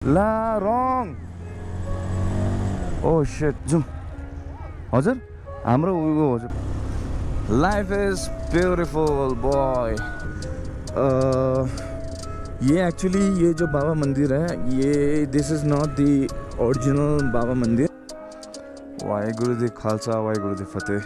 La wrong. Oh shit. Zoom. हजुर हाम्रो उयो हजुर. Life is beautiful boy. ये एक्चुअली ये जो बाबा मंदिर है ये this is not the original Baba Mandir. Waheguru ji Khalsa Waheguru ji Fateh.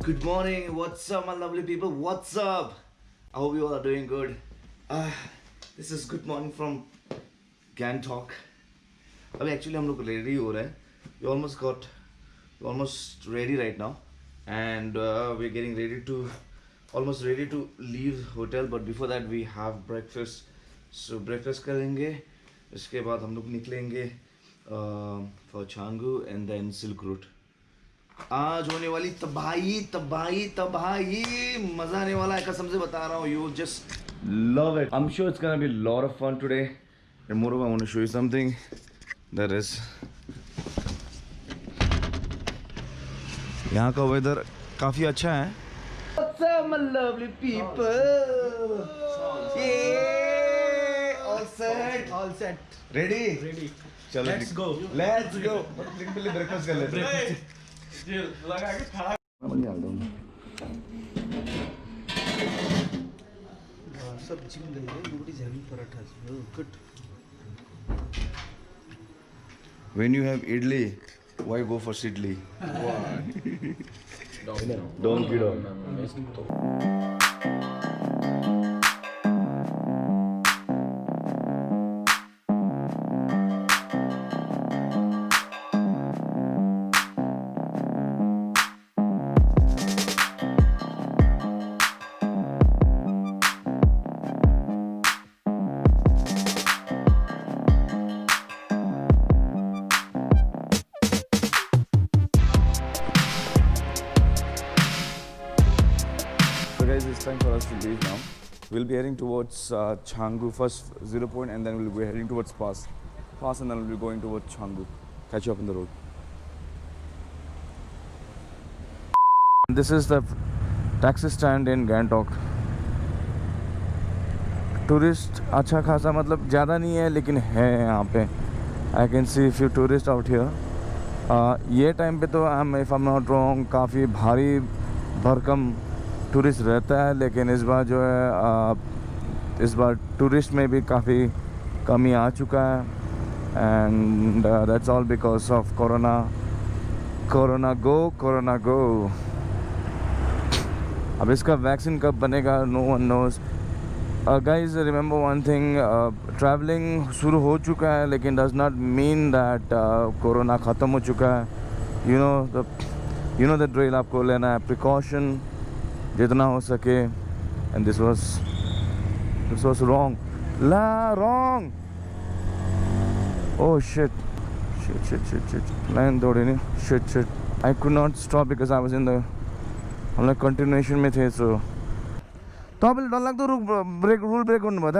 Good morning, what's up my lovely people, what's up? I hope you all are doing good. This is good morning from Gangtok. अभी actually हम लोग ready हो रहे हैं. We almost ready right now, and we're getting almost ready to leave hotel. But before that we have breakfast. So breakfast करेंगे. इसके बाद हम लोग निकलेंगे for Canggu and then Silk Route. आज होने वाली तबाही मजा आने वाला है कसम से बता रहा हूँ. You just love it. I'm sure it's gonna be a lot of fun today. And moreover, I want to show you something that is यहाँ का वेदर काफी अच्छा है. What's up my lovely people? Yeah, all set. Ready. चलो let's go. पहले breakfast कर लेते हैं. लगा के खड़ा सब्जी में रोटी झाली paratha. Good. When you have idli, why go for sidli? Don't get on. Guys, it's time for us to leave now. We'll be heading towards Canggu first, 0 point, and then we'll be heading towards Pass, and then we'll be going towards Canggu. Catch you up on the road. This is the taxi stand in Gangtok. Tourist अच्छा खासा मतलब ज़्यादा नहीं है लेकिन है यहाँ पे. I can see few tourists out here. ये टाइम पे तो if I'm not wrong काफ़ी भारी भरकम टूरिस्ट रहता है, लेकिन इस बार जो है इस बार टूरिस्ट में भी काफ़ी कमी आ चुका है. And that's all because of corona go. अब इसका वैक्सीन कब बनेगा no one knows. Guys remember one thing, travelling शुरू हो चुका है लेकिन does not mean that corona ख़त्म हो चुका है. You know the drill. आपको लेना है प्रिकॉशन जितना हो सके. And this was wrong. Oh shit line दौड़े नहीं. Shit I could not stop because I was in the हम लोग कन्टिन्युएसन में थे. सो तपाईँले डरलाग्दो रुल ब्रेक गर्नुभयो त.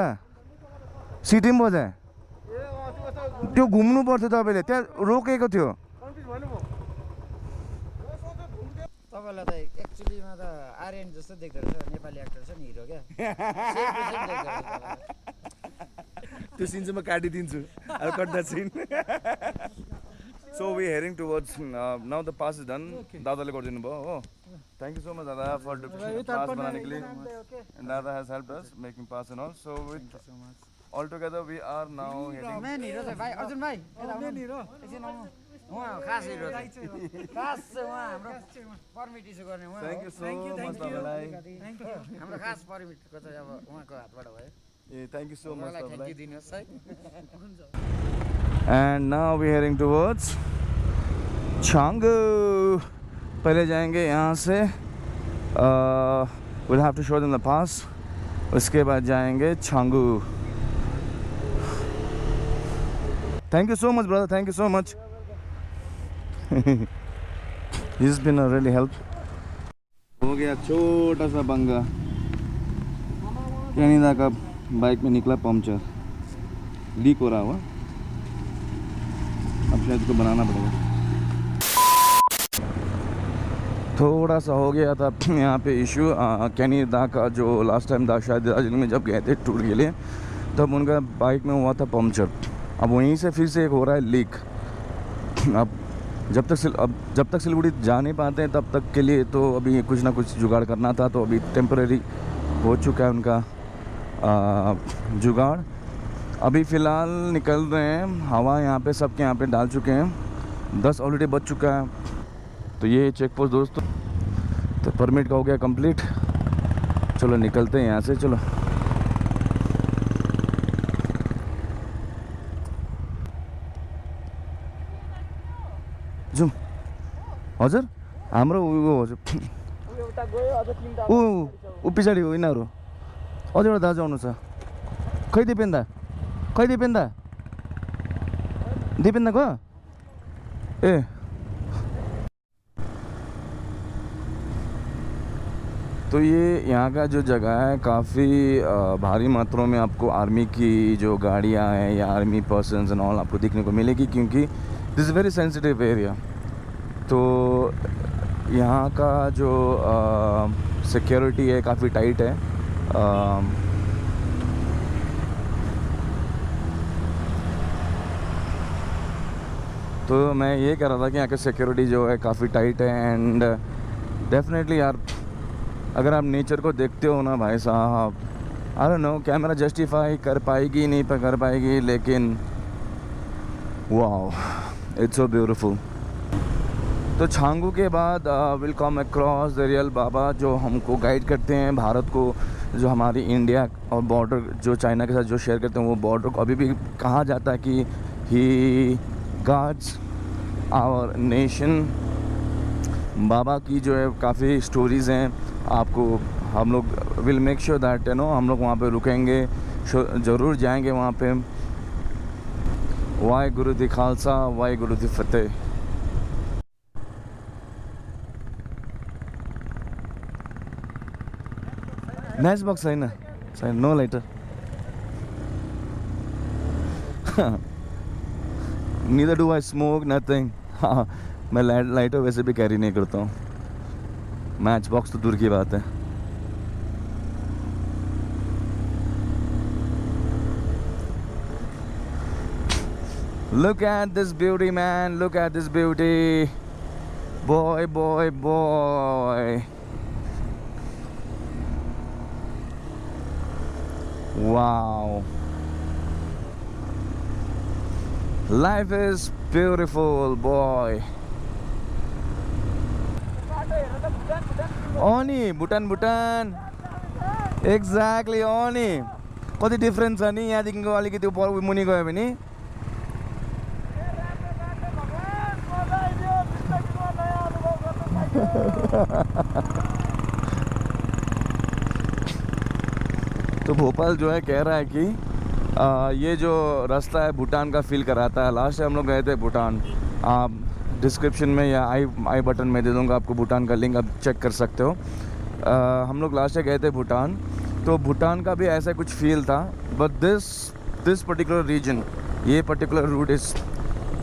सिटी पनि बजाए त्यो घुम्नु पर्थ्यो. तपाईँले त्यहाँ रोकेको थियो. तपाईँलाई त एक्चुअलीमा त आर्यन जस्तो देख्दो रहेछ. नेपाली एक्टर छ नि हिरो क्या. त्यो सिन चाहिँ म काटिदिन्छु. I'll cut that scene. So we heading towards now the pass is done. दादाले गरिदिनु भयो हो. Thank you so much दादा for the pass बनाने के लिए. And Dada has helped us making pass and all. So with all together we are now heading. Main hero चाहिँ भाइ अर्जुन भाइ. मेन हिरो एकछिन आउनु. उहाँ खास हिरो खास उहाँ हाम्रो पर्मिट इस्यु गर्ने उहाँ. Thank you so much तपाईँलाई. हाम्रो खास पर्मिटको चाहिँ अब उहाँको हातबाट भयो. ए thank you so much thank तपाईँलाई. यू दिनुहोस् है. And now we heading towards Canggu. पहले जाएंगे यहाँ से. We'll have to show them the pass. उसके बाद जाएंगे Canggu. Thank you so much brother. Thank you so much. He's been a really help. हो गया छोटा सा पंगा. कैनिदा का बाइक में निकला पंचर. लीक हो रहा हुआ. अब शायद इसको बनाना पड़ेगा. थोड़ा सा हो गया था यहाँ पे इशू। कैनी दा का जो लास्ट टाइम था शायद दार्जिलिंग में जब गए थे टूर के लिए, तब उनका बाइक में हुआ था पंक्चर। अब वहीं से फिर से एक हो रहा है लीक। अब जब तक सिलगुड़ी जा नहीं पाते हैं तब तक के लिए तो अभी कुछ ना कुछ जुगाड़ करना था। तो अभी टेम्परेरी हो चुका है उनका जुगाड़। अभी फ़िलहाल निकल रहे हैं, हवा यहाँ पे सबके यहाँ पे डाल चुके हैं। 10 ऑलरेडी बज चुका है। तो ये चेक पोस्ट दोस्तों, तो परमिट का हो गया कंप्लीट। चलो निकलते हैं यहाँ से, चलो। जाउँ हजुर, हाम्रो उयो हजुर ऊ पछाडि हो यिनीहरू। अझ एउटा दाजु आउनु छ। खै दिपेन्दा गयो ए। तो ये यहाँ का जो जगह है काफ़ी भारी मात्रा में आपको आर्मी की जो गाड़ियाँ हैं या आर्मी पर्सन्स एंड ऑल आपको देखने को मिलेगी, क्योंकि this is very sensitive area. तो यहाँ का जो सिक्योरिटी है काफ़ी टाइट है। तो मैं ये कह रहा था कि यहाँ की सिक्योरिटी जो है काफ़ी टाइट है। एंड डेफिनेटली यार, अगर आप नेचर को देखते हो ना भाई साहब, I don't know camera justify कर पाएगी नहीं पर कर पाएगी, लेकिन वाओ इट्स सो ब्यूटीफुल। तो छांगू के बाद will come across the real Baba, जो हमको गाइड करते हैं भारत को, जो हमारी इंडिया और बॉर्डर जो चाइना के साथ जो शेयर करते हैं, वो बॉर्डर को अभी भी कहा जाता है कि ही गार्ड्स आवर नेशन। बाबा की जो है काफ़ी स्टोरीज़ हैं, आपको हम लोग विल मेक श्योर दैट हम लोग वहाँ पे रुकेंगे, ज़रूर जाएंगे वहाँ पे। वाहे गुरु दी खालसा, वाहे गुरु दी फतेह। मैच बॉक्स छैन, no lighter. Neither do I smoke, nothing. हाँ, मैं लाइटर वैसे भी कैरी नहीं करता हूँ, मैच बॉक्स तो दूर की बात है। Look at this beauty, man. Look at this beauty. Boy, boy, boy. Wow. Life is beautiful, boy. Oni, Bhutan. Exactly, Oni. कति डिफरेन्स छ नि यहाँदेखिको अलिकति उपर मुनि गयो भने। तो भोपाल जो है कह रहा है कि ये जो रास्ता है भूटान का फील कराता है। लास्ट टाइम हम लोग गए थे भूटान, आप डिस्क्रिप्शन में या आई बटन में दे दूंगा आपको भूटान का लिंक, आप चेक कर सकते हो। हम लोग लास्ट टाइम गए थे भूटान, तो भूटान का भी ऐसा कुछ फील था। बट दिस पर्टिकुलर रीजन, ये particular route is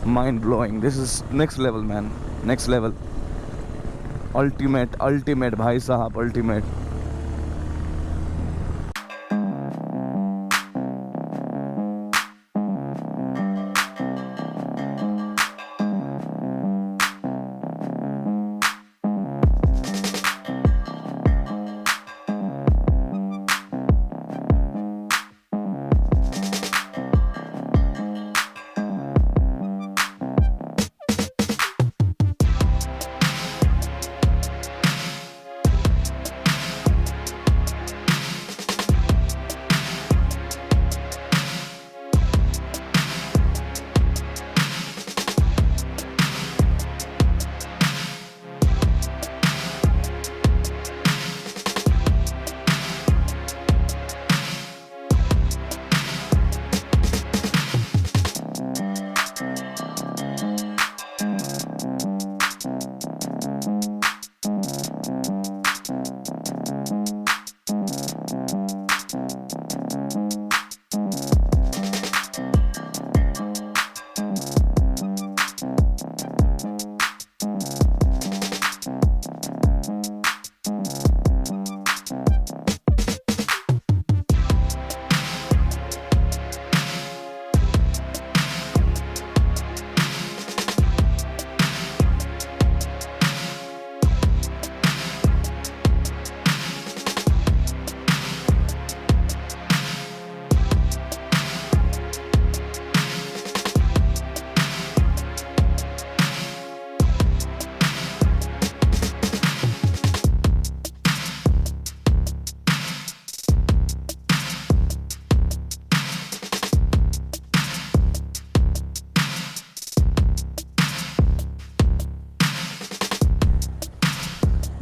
mind blowing. This is next level man, next level. Ultimate भाई साहब, अल्टीमेट।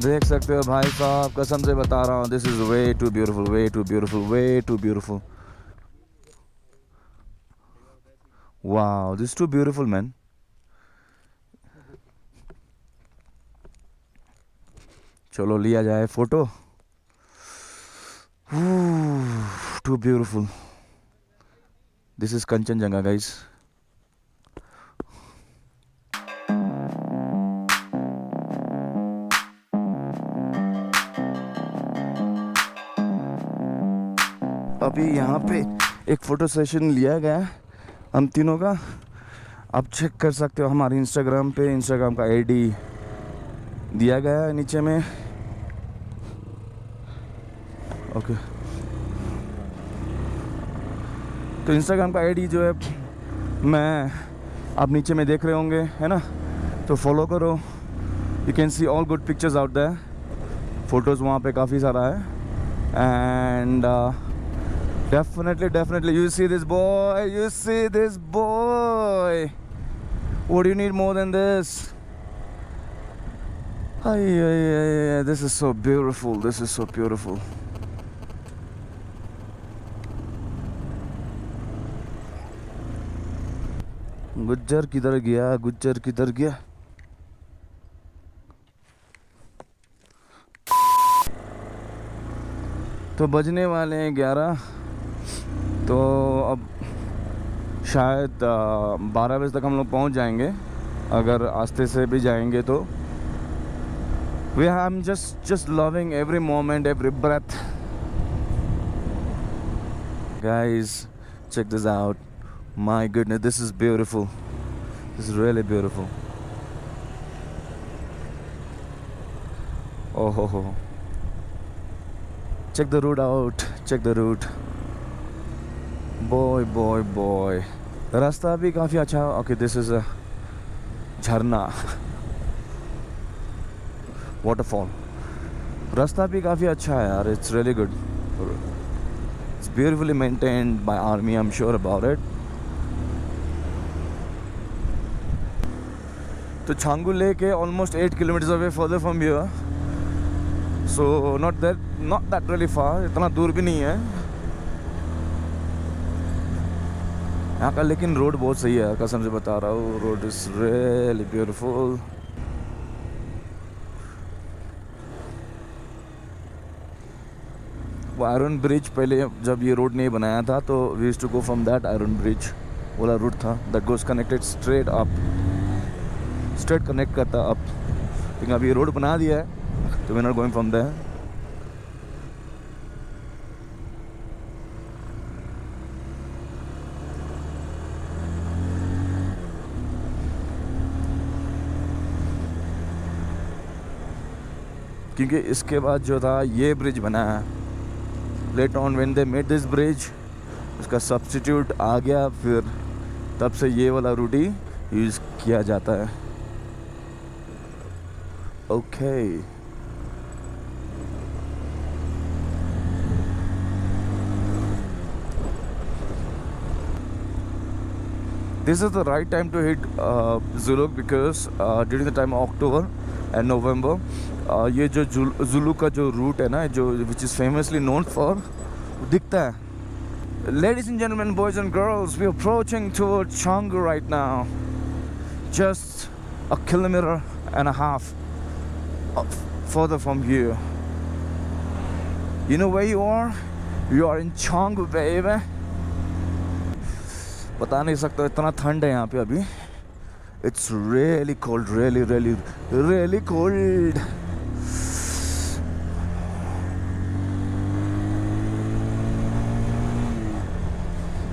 देख सकते हो भाई साहब, कसम से बता रहा हूँ, this is way too beautiful, way too beautiful, way too beautiful. Wow, this too beautiful man. चलो लिया जाए photo. Too beautiful. This is Kanchenjunga guys. अभी यहाँ पे एक फ़ोटो सेशन लिया गया है हम तीनों का। आप चेक कर सकते हो हमारे इंस्टाग्राम पे, इंस्टाग्राम का आईडी दिया गया है नीचे में। ओके, तो इंस्टाग्राम का आईडी जो है मैं आप नीचे में देख रहे होंगे, है ना, तो फॉलो करो। You can see all good pictures out there. Photos वहाँ पे काफ़ी सारा है। And definitely you see this boy, you see this boy, what do you need more than this? Ay, this is so beautiful, this is so beautiful. Gujjar किधर गया, गुज्जर किधर गया? तो बजने वाले हैं 11, तो अब शायद 12 बजे तक हम लोग पहुंच जाएंगे, अगर आस्ते से भी जाएंगे तो। We I am just loving every moment, every breath. Guys check this out, my goodness, this is beautiful, this is really beautiful. ओहो हो, check the route out, check the route, boy, रास्ता भी काफ़ी अच्छा है। ओके, दिस इज अ झरना, waterfall. रास्ता भी काफ़ी अच्छा है यार, it's really good, it's beautifully maintained by army, I am sure about it. तो छांगू लेक है almost 8 kilometres away further from here, so not that really फार, इतना दूर भी नहीं है यहाँ का। लेकिन रोड बहुत सही है, कसम से बता रहा हूँ, रोड इज रियली ब्यूटीफुल। वो आयरन ब्रिज, पहले जब ये रोड नहीं बनाया था तो we used to go from that iron bridge, वाला रूट था that goes connected straight up, straight connect करता अप। लेकिन अभी ये रोड बना दिया है, तो we are not going from there. क्योंकि इसके बाद जो था ये ब्रिज बना है, later on when they made this bridge, उसका सब्स्टिट्यूट आ गया, फिर तब से ये वाला रूट ही यूज़ किया जाता है। Okay, this is the right time to hit Zuluk because during the time of October and November, ये जो Zuluk का जो रूट है ना, जो which is famously known for, दिखता है। Ladies and gentlemen, boys and girls, we are approaching towards Canggu right now, just a kilometer and a half further from here. You know where you are? You are in Canggu, baby. बता नहीं सकता, इतना ठंड है यहाँ पे अभी। It's really cold, really cold.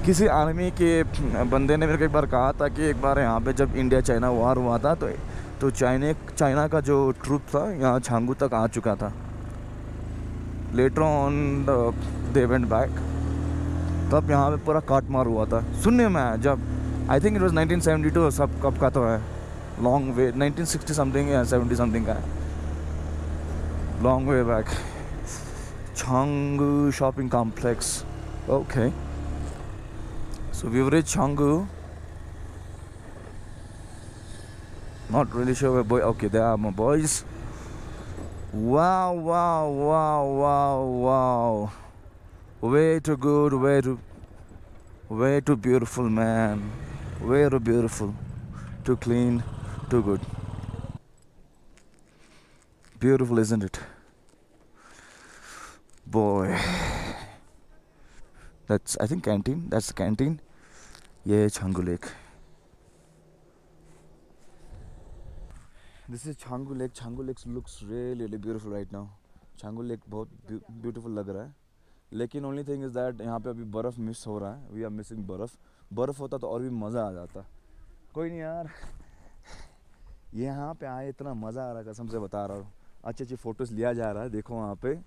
किसी आर्मी के बंदे ने मेरे को एक बार कहा था कि एक बार यहाँ पे जब इंडिया चाइना वार हुआ था तो चाइना का जो ट्रूप था यहाँ छांगू तक आ चुका था। Later on they went back, तब यहाँ पे पूरा काट मार हुआ था। सुनने में आया जब, आई थिंक इट वाज 1972, सब कब का तो है, लॉन्ग वे, 1960 समथिंग या 70 समथिंग का है, long way back. Changu shopping complex, okay, so we've reached Canggu. Not really sure where boy. Okay, there are my boys. Wow, wow, wow, wow, wow. Way too good, way too beautiful, man. Way too beautiful. Too clean, too good. Beautiful, isn't it? Boy. That's, I think, canteen. That's the canteen. Yeah, Changu Lake. This is Changu Lake. Changu Lake looks really, really beautiful right now. Changu Lake बहुत beautiful लग रहा है. लेकिन only thing is that यहाँ पे अभी बर्फ़ miss हो रहा है. वी आर मिसिंग बर्फ़ होता तो और भी मज़ा आ जाता. कोई नहीं यार, यहाँ पे आए इतना मज़ा आ रहा है, कसम से बता रहा हूँ. अच्छी अच्छी फ़ोटोज़ लिया जा रहा है. देखो वहाँ पे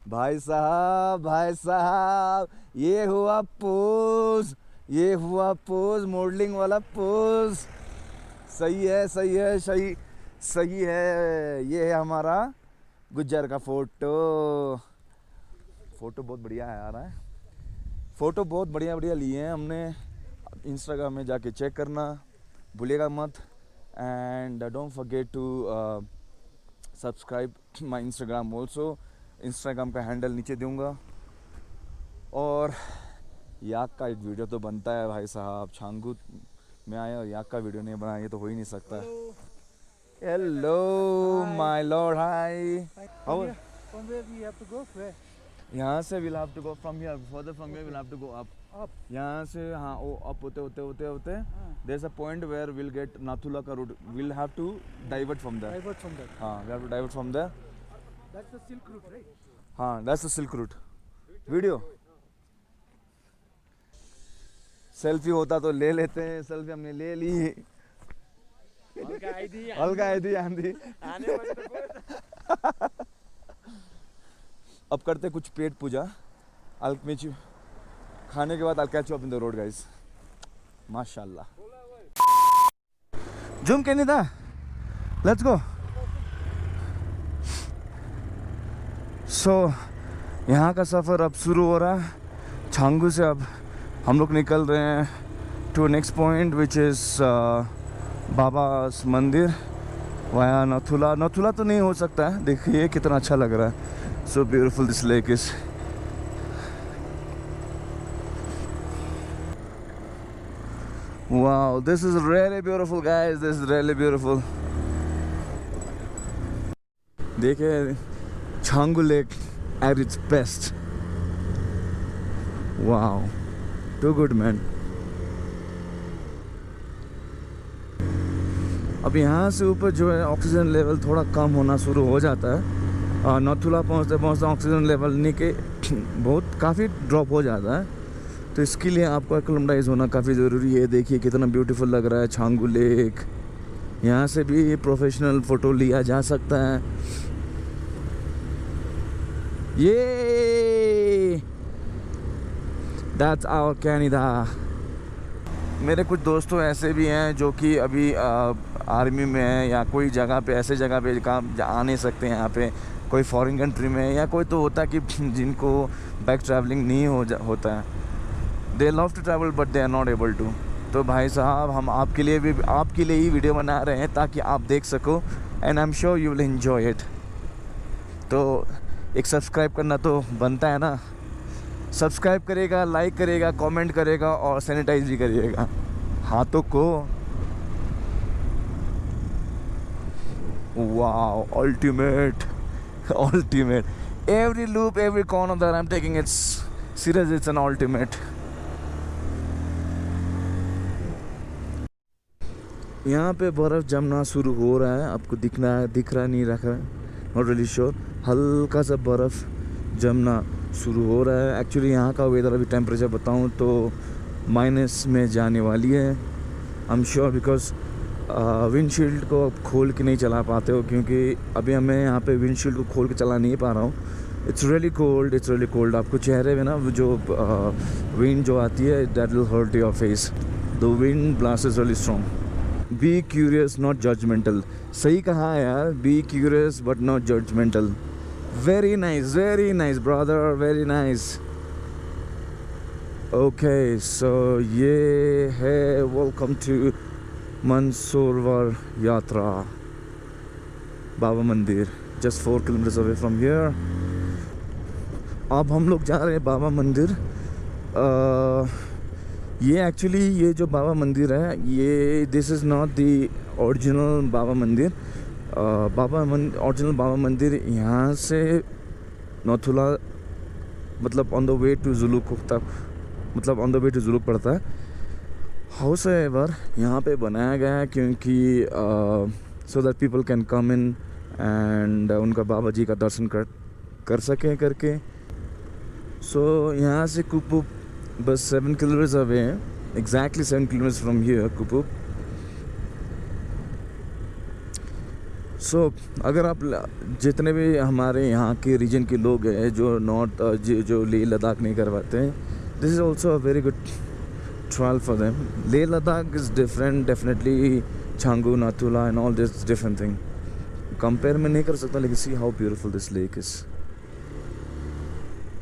भाई साहब ये हुआ पोज मॉडलिंग वाला पोज. सही है, सही है, सही है. ये है हमारा गुज्जर का फ़ोटो बहुत बढ़िया है यार. फ़ोटो बहुत बढ़िया लिए हैं हमने. इंस्टाग्राम में जाके चेक करना भूलिएगा मत. And don't forget to subscribe my Instagram also. Instagram का हैंडल नीचे दूंगा. और याक का एक वीडियो तो बनता है भाई साहब. छांगू में आया और याक का वीडियो नहीं बनाया, ये तो हो ही नहीं सकता. Hello my Lord, hi. From where we have to go? Where? यहाँ से we'll have to go from here. Further from here we'll have to go up. यहाँ से हाँ वो up होते there's a point where we'll get Nathula का route. We'll have to divert from there. हाँ, we have to divert from there. That's the Silk Route, right? हाँ, that's the Silk Route. Video. Selfie होता तो ले लेते हैं. Selfie हमने ले ली. अलगा आईदी आंधी. अब करते कुछ पेट पूजा. खाने के बाद I'll catch you up in the road, guys. माशाल्लाह. जूम के नहीं था. Let's go. So यहाँ का सफ़र अब शुरू हो रहा है. छांगू से अब हम लोग निकल रहे हैं to next point which is Baba's Mandir via नथुला. नथुला तो नहीं हो सकता है. देखिए कितना अच्छा लग रहा है. So beautiful this lake is. Wow, this is really beautiful, guys. This is really beautiful. देखिए Changu Lake at its best. Wow, too good, man. अब यहाँ से ऊपर जो है ऑक्सीजन लेवल थोड़ा कम होना शुरू हो जाता है. नथुला पहुँचते ऑक्सीजन लेवल नीचे बहुत काफ़ी ड्रॉप हो जाता है. तो इसके लिए आपको एक्लेमेटाइज होना काफ़ी ज़रूरी है. देखिए कितना ब्यूटीफुल लग रहा है छांगू लेक. यहाँ से भी प्रोफेशनल फ़ोटो लिया जा सकता है. ये दैट्स आवर कैनेडा. मेरे कुछ दोस्तों ऐसे भी हैं जो कि अभी आर्मी में हैं या कोई जगह पे ऐसे जगह पे काम आ नहीं सकते हैं. यहाँ पे कोई फॉरेन कंट्री में या कोई तो होता है कि जिनको बाइक ट्रैवलिंग नहीं होता है. They love to travel but they are not able to. तो भाई साहब हम आपके लिए ही वीडियो बना रहे हैं ताकि आप देख सको. And I am sure you will enjoy it. तो एक सब्सक्राइब करना तो बनता है ना. सब्सक्राइब करेगा, लाइक करेगा, कमेंट करेगा और सैनिटाइज भी करिएगा हाथों को. Wow, ultimate. Every loop, every corner that I'm taking, it's serious. It's an ultimate. यहाँ पे बर्फ़ जमना शुरू हो रहा है. आपको दिख रहा नहीं रखा है. Not really sure. हल्का सा बर्फ़ जमना शुरू हो रहा है. एक्चुअली यहाँ का वेदर अभी टेम्परेचर बताऊँ तो माइनस में जाने वाली है. I am sure because windshield को खोल के नहीं चला पाते हो क्योंकि अभी हमें यहाँ पे विंडशील्ड को खोल के चला नहीं पा रहा हूँ. It's really cold. आपको चेहरे में ना जो विंड जो आती है that will hurt your face. The wind blast is really strong. Be curious not judgmental. सही कहा है यार. Be curious but not judgmental. Very nice brother, very nice. Okay so ये है वेलकम टू मंसूरवर यात्रा बाबा मंदिर. just 4 kilometers away from here. अब हम लोग जा रहे हैं बाबा मंदिर. ये एक्चुअली ये जो बाबा मंदिर है ये this is not the original Baba Mandir. Original Baba Mandir यहाँ से नौथुला मतलब on the way to Zuluk तक, मतलब on the way to Zuluk पड़ता है. हाउस एवर यहाँ पे बनाया गया है क्योंकि so that people can come in and उनका बाबा जी का दर्शन कर सकें करके. सो यहाँ से कुपुप बस 7 किलोमीटर्स अवे है. Exactly 7 kilometres from here Kupup. So अगर आप जितने भी हमारे यहाँ के रीजन के लोग हैं जो नॉर्थ जो लेह लद्दाख नहीं कर पाते हैं, this is also a very good trial for them. Leh Ladakh is different definitely. Changu, Nathula and all this different thing compare में नहीं कर सकता. लेकिन see how beautiful this lake is.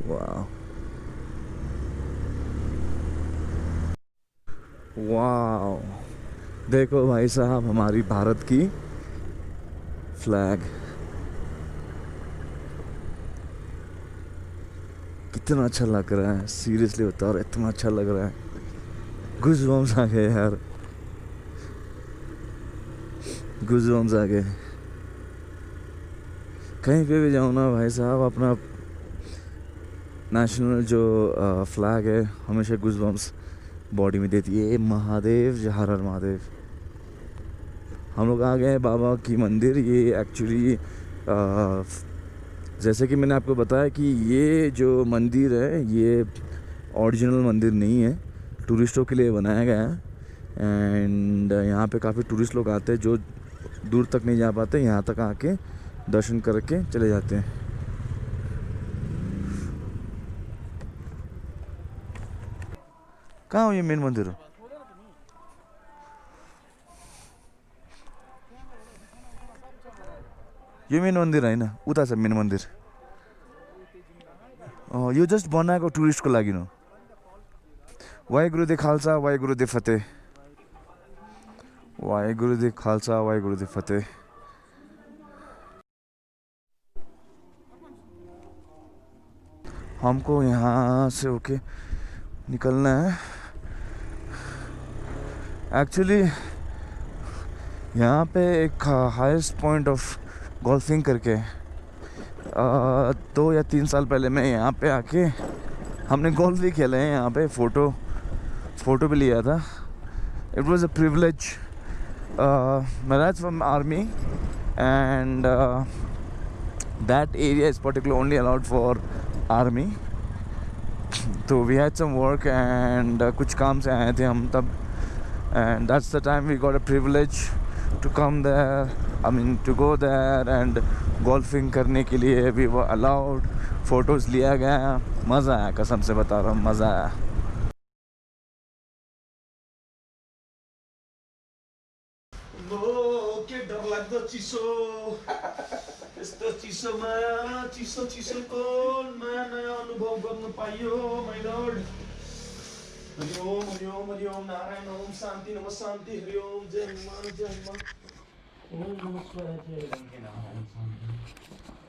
वाह वाह, देखो भाई साहब हमारी भारत की फ्लैग. कितना अच्छा लग रहा है, सीरियसली बता रहा, इतना अच्छा लग रहा है. गूज़बम्स आ गए यार, गूज़बम्स आ गए. कहीं पे भी जाऊँ ना भाई साहब, अपना नेशनल जो फ्लैग है हमेशा गूज़बम्स बॉडी में देती है. महादेव, जय हर हर महादेव. हम लोग आ गए हैं बाबा की मंदिर. ये एक्चुअली जैसे कि मैंने आपको बताया कि ये जो मंदिर है ये ओरिजिनल मंदिर नहीं है, टूरिस्टों के लिए बनाया गया है. एंड यहाँ पे काफ़ी टूरिस्ट लोग आते हैं जो दूर तक नहीं जा पाते, यहाँ तक आके दर्शन करके चले जाते हैं. कहाँ हो ये मेन मंदिर? यो मेन मन्दिर होइन, उता छ मेन मन्दिर. यो जस्ट बनाएको टुरिस्टको लागि हो. वाहेगुरु दे खालसा, वाहेगुरु दे फतेह. वाहेगुरु दे खालसा, वाहेगुरु दे फतेह. हमको यहाँ से होके निकलना है. एक्चुअली यहाँ पे एक हाईएस्ट पॉइंट ऑफ गोल्फिंग करके 2 या 3 साल पहले मैं यहाँ पे आके हमने गोल्फ भी खेले हैं यहाँ पे. फ़ोटो भी लिया था. It was a privilege. my dad's from army and that area is particularly only allowed for army. तो we had some work and कुछ काम से आए थे हम तब, and that's the time we got a privilege to come there. I mean to go there and golfing करने के लिए we were allowed. फोटोज़ लिया गया, मज़ा आया, कसम से बता रहा हूँ, मज़ा आया. के डर लाग्दो चिसो, यस्तो चिसोमा चिसोको नयाँ अनुभव गर्न पाइयो. My lord. हरि ओम, हरि ओम, हरि ओम. नारायण ओम, शान्ति नमः शान्ति. हरि ओम, जय हनुमान, जय हनुमान. ओम नमः शिवाय, जय नारायण.